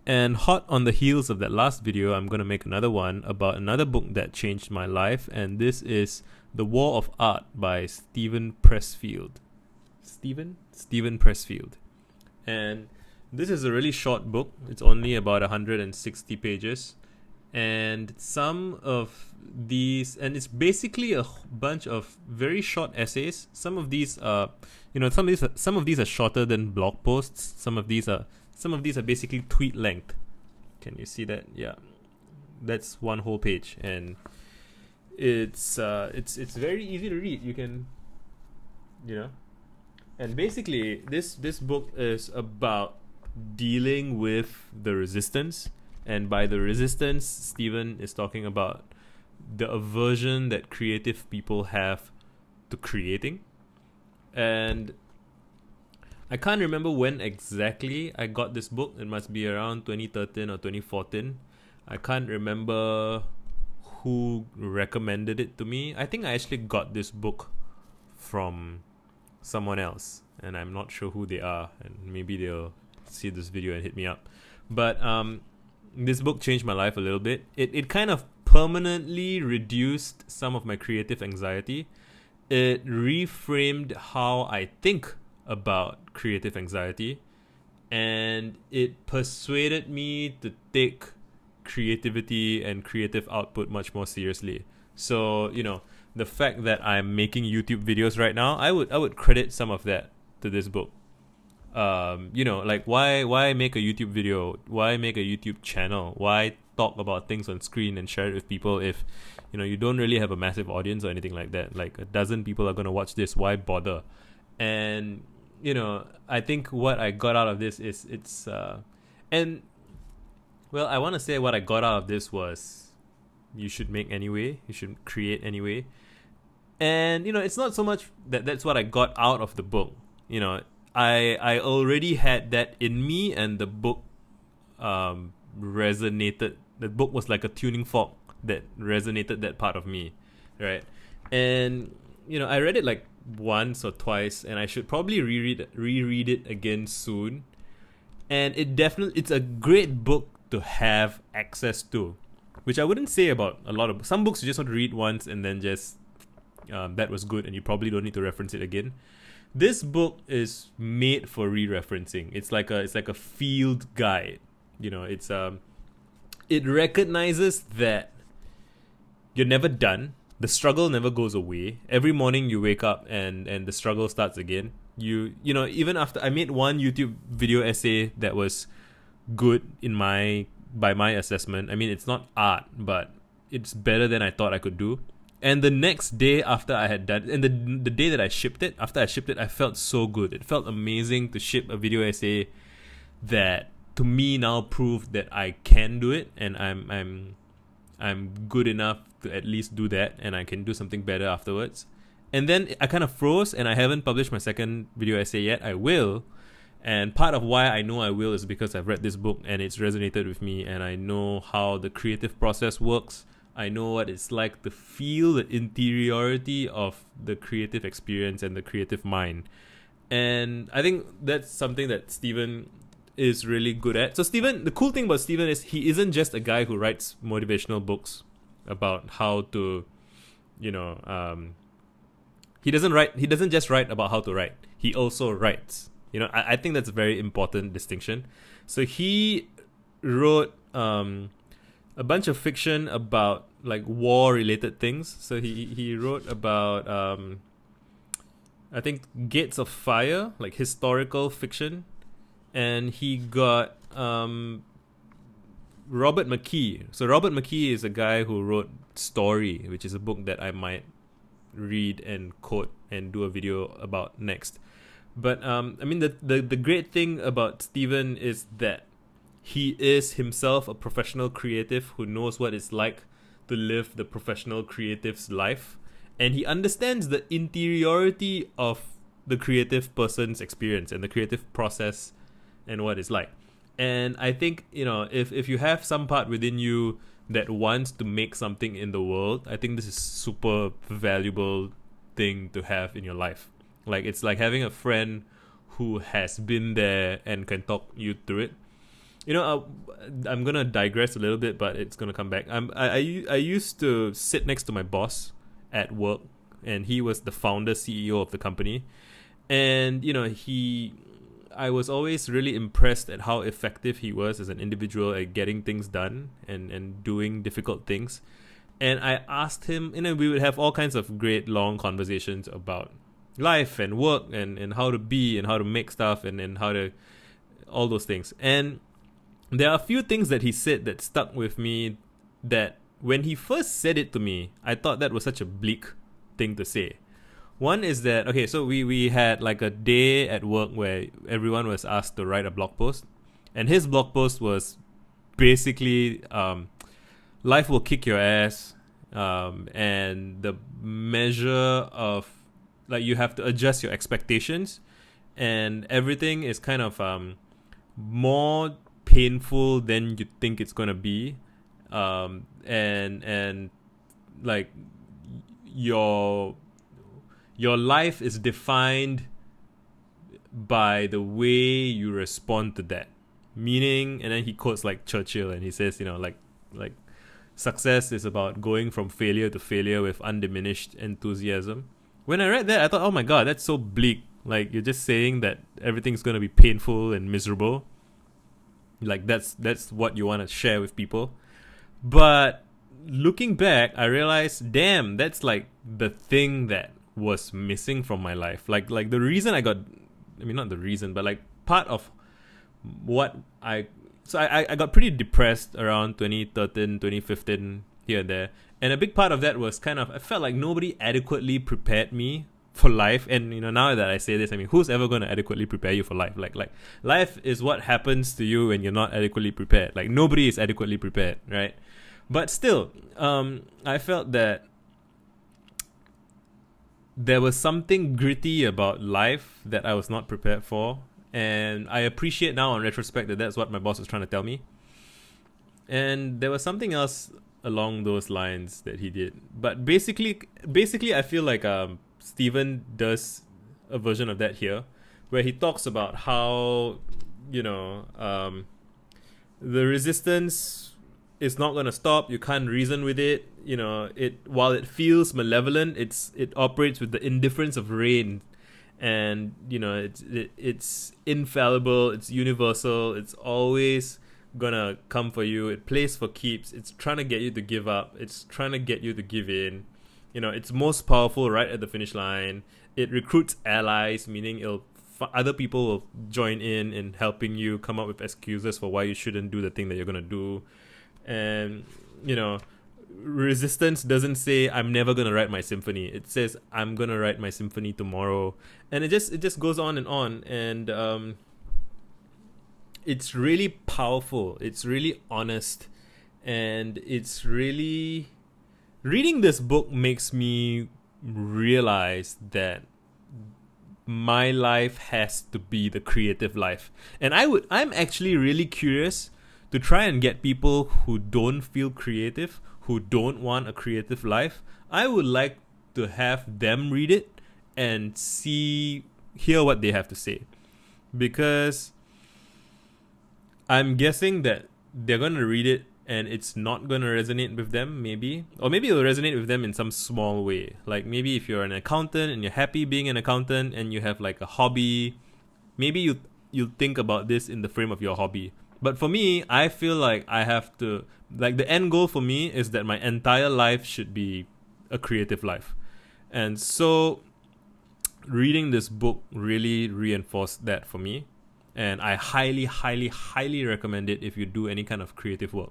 And hot on the heels of that last video, I'm going to make another one about another book that changed my life, and this is The War of Art by Stephen Pressfield. Stephen Pressfield. And this is a really short book. It's only about 160 pages. And some of these, and it's basically a bunch of very short essays. Some of these are, some of these are shorter than blog posts. Some of these are basically tweet length. Can you see that? Yeah, that's one whole page, and it's very easy to read. You can, and basically this book is about dealing with the resistance. And by the resistance, Stephen is talking about the aversion that creative people have to creating. And I can't remember when exactly I got this book. It must be around 2013 or 2014. I can't remember who recommended it to me. I think I actually got this book from someone else, and I'm not sure who they are, and maybe they'll see this video and hit me up. But this book changed my life a little bit. It kind of permanently reduced some of my creative anxiety. It reframed how I think about creative anxiety, and it persuaded me to take creativity and creative output much more seriously. So, the fact that I'm making YouTube videos right now, I would credit some of that to this book. Like why make a YouTube video? Why make a YouTube channel? Why talk about things on screen and share it with people if you don't really have a massive audience or anything like that? Like a dozen people are going to watch this. Why bother? And I think what I got out of this is I want to say what I got out of this was you should make anyway. You should create anyway. And it's not so much that's what I got out of the book. I already had that in me, and the book resonated. The book was like a tuning fork that resonated that part of me, right? And I read it like once or twice, and I should probably reread it again soon. And it's a great book to have access to, which I wouldn't say about a lot of some books. You just want to read once and then just that was good, and you probably don't need to reference it again. This book is made for re-referencing. It's like a field guide. It recognizes that you're never done. The struggle never goes away. Every morning you wake up and the struggle starts again. Even after I made one YouTube video essay that was good by my assessment. I mean, it's not art, but it's better than I thought I could do. And the next day after I had done, and the day that I shipped it, after I shipped it, I felt so good. It felt amazing to ship a video essay that to me now proved that I can do it, and I'm good enough to at least do that, and I can do something better afterwards. And then I kind of froze, and I haven't published my second video essay yet. I will, and part of why I know I will is because I've read this book and it's resonated with me, and I know how the creative process works. I know what it's like to feel the interiority of the creative experience and the creative mind. And I think that's something that Stephen is really good at. So Stephen, the cool thing about Stephen is he isn't just a guy who writes motivational books about how to, he doesn't just write about how to write. He also writes. I think that's a very important distinction. So he wrote a bunch of fiction about like war-related things. So he wrote about I think Gates of Fire, like historical fiction, and he got Robert McKee. So Robert McKee is a guy who wrote Story, which is a book that I might read and quote and do a video about next. But the great thing about Stephen is that he is himself a professional creative who knows what it's like to live the professional creative's life, and he understands the interiority of the creative person's experience and the creative process and what it's like. And I think, if you have some part within you that wants to make something in the world, I think this is super valuable thing to have in your life. Like, it's like having a friend who has been there and can talk you through it. I'm gonna digress a little bit, but it's gonna come back. I used to sit next to my boss at work, and he was the founder CEO of the company, and I was always really impressed at how effective he was as an individual at getting things done and doing difficult things. And I asked him, we would have all kinds of great long conversations about life and work and how to be and how to make stuff and how to, all those things. And there are a few things that he said that stuck with me, that when he first said it to me, I thought that was such a bleak thing to say. One is that, okay, so we had like a day at work where everyone was asked to write a blog post. And his blog post was basically, life will kick your ass. And the measure of, like, you have to adjust your expectations. And everything is kind of more painful than you think it's going to be. And like, your life is defined by the way you respond to that. Meaning, and then he quotes like Churchill, and he says, like success is about going from failure to failure with undiminished enthusiasm. When I read that, I thought, oh my god, that's so bleak. Like, you're just saying that everything's going to be painful and miserable. Like, that's what you want to share with people. But looking back, I realized, damn, that's like the thing that was missing from my life. Like the reason I mean, not the reason, but like part of what I got pretty depressed around 2013, 2015, here and there. And a big part of that was kind of, I felt like nobody adequately prepared me for life. And now that I say this, I mean, who's ever going to adequately prepare you for life? Like life is what happens to you when you're not adequately prepared. Like, nobody is adequately prepared, right? But still, I felt that there was something gritty about life that I was not prepared for. And I appreciate now, in retrospect, that that's what my boss was trying to tell me. And there was something else along those lines that he did. But basically, I feel like Stephen does a version of that here, where he talks about how, the resistance is not going to stop. You can't reason with it. While it feels malevolent, it operates with the indifference of rain. And it's infallible, it's universal, it's always gonna come for you. It plays for keeps. It's trying to get you to give up. It's trying to get you to give in. It's most powerful right at the finish line. It recruits allies, meaning other people will join in helping you come up with excuses for why you shouldn't do the thing that you're gonna do. And resistance doesn't say I'm never gonna write my symphony. It says I'm gonna write my symphony tomorrow. And it just goes on. And it's really powerful. It's really honest. And it's really, reading this book makes me realize that my life has to be the creative life. And I'm actually really curious to try and get people who don't feel creative, who don't want a creative life. I would like to have them read it and hear what they have to say. Because I'm guessing that they're going to read it and it's not going to resonate with them, maybe. Or maybe it'll resonate with them in some small way. Like, maybe if you're an accountant and you're happy being an accountant and you have like a hobby, maybe you'll think about this in the frame of your hobby. But for me, I feel like I have to, like, the end goal for me is that my entire life should be a creative life. And so reading this book really reinforced that for me. And I highly, highly, highly recommend it if you do any kind of creative work.